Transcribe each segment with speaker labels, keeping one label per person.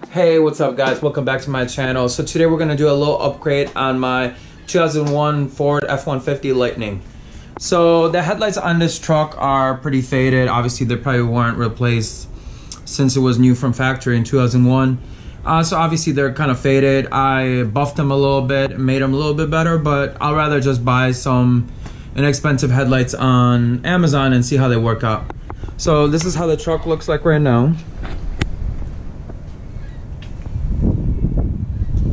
Speaker 1: Hey, what's up guys? Welcome back to my channel. So today we're gonna do a little upgrade on my 2001 Ford F-150 Lightning. So the headlights on this truck are pretty faded. Obviously they probably weren't replaced since it was new from factory in 2001. So obviously they're kind of faded. I buffed them a little bit, made them a little bit better, but I'll rather just buy some inexpensive headlights on Amazon and see how they work out. So this is how the truck looks like right now.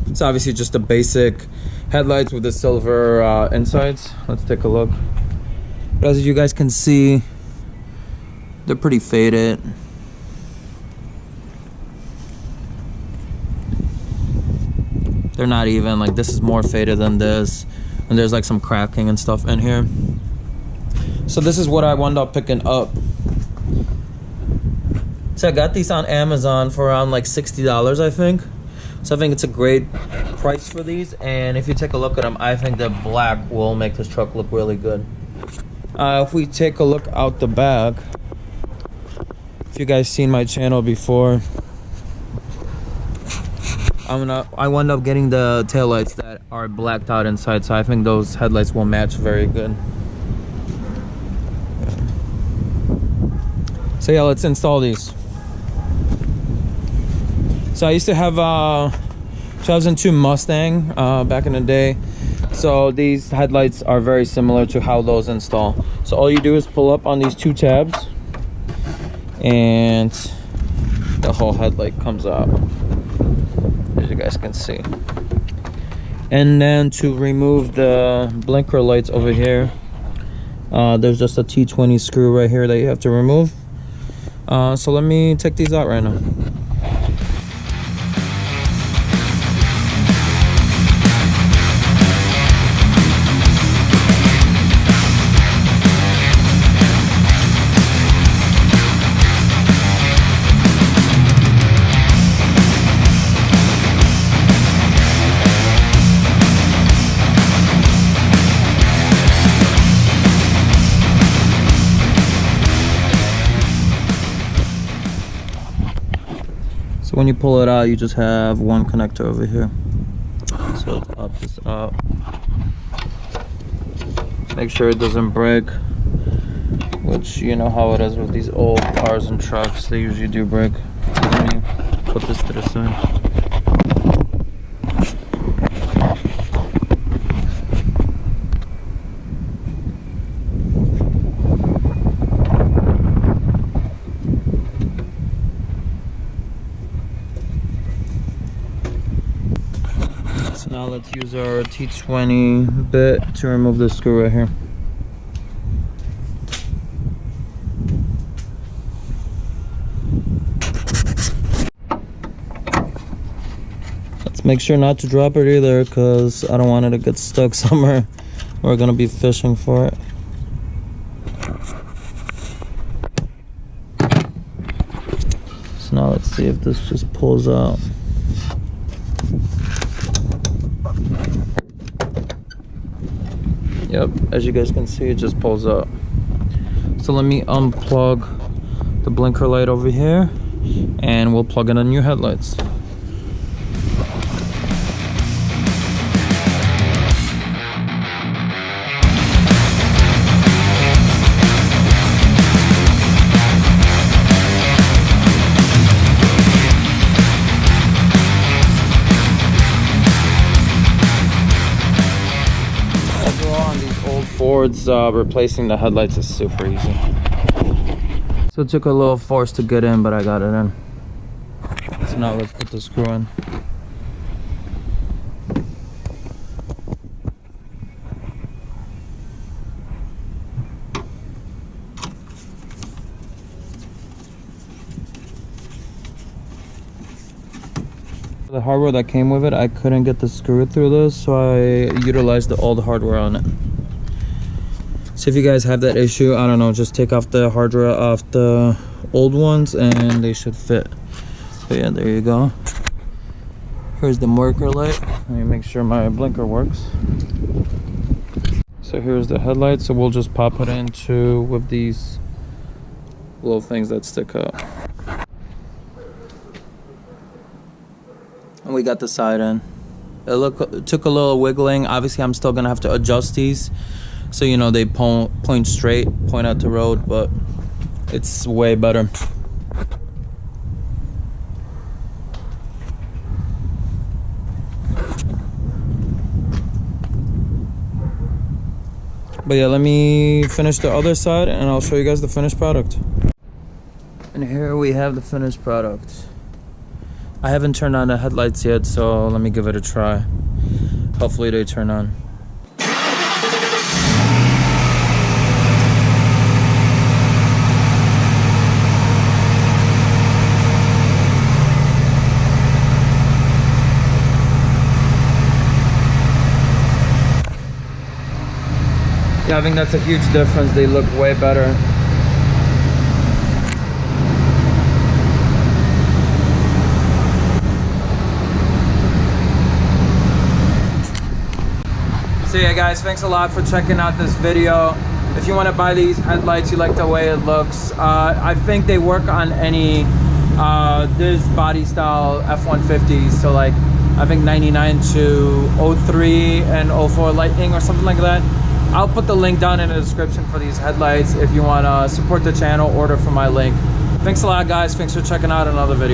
Speaker 1: It's obviously just the basic headlights with the silver insides. Let's take a look. But as you guys can see, they're pretty faded. They're not even, like this is more faded than this. And there's like some cracking and stuff in here. So this is what I wound up picking up. So I got these on Amazon for around like $60, I think. So I think it's a great price for these, and if you take a look at them, I think the black will make this truck look really good. If we take a look out the back, if you guys seen my channel before, I wound up getting the taillights that are blacked out inside, so I think those headlights will match very good. So yeah, let's install these. So I used to have a 2002 Mustang back in the day. So these headlights are very similar to how those install. So all you do is pull up on these two tabs and the whole headlight comes out, as you guys can see. And then to remove the blinker lights over here, there's just a T20 screw right here that you have to remove. So let me take these out right now. So when you pull it out, you just have one connector over here. So let's pop this out. Make sure it doesn't break, which you know how it is with these old cars and trucks, they usually do break. So let me put this to the side. Now let's use our T20 bit to remove this screw right here. Let's make sure not to drop it either, because I don't want it to get stuck somewhere. We're gonna be fishing for it. So now let's see if this just pulls out. Yep, as you guys can see, it just pulls up. So let me unplug the blinker light over here, and we'll plug in the new headlights. Ford's replacing the headlights is super easy. So it took a little force to get in, but I got it in. So now let's put the screw in. The hardware that came with it, I couldn't get the screw through this, so I utilized the old hardware on it. So if you guys have that issue, I don't know, just take off the hardware off the old ones and they should fit. But yeah, there you go. Here's the marker light. Let me make sure my blinker works. So here's the headlight. So we'll just pop it into with these little things that stick out. And we got the side end. It took a little wiggling. Obviously, I'm still gonna have to adjust these, so you know they point straight, point out the road, but it's way better. But yeah, let me finish the other side and I'll show you guys the finished product. And here we have the finished product. I haven't turned on the headlights yet, so let me give it a try. Hopefully they turn on. Yeah, I think that's a huge difference. They look way better. So yeah guys, thanks a lot for checking out this video. If you want to buy these headlights, you like the way it looks, I think they work on any this body style F-150s, so like I think 99 to 03 and 04 Lightning or something like that. I'll put the link down in the description for these headlights if you want to support the channel, order from my link. Thanks a lot guys, thanks for checking out another video.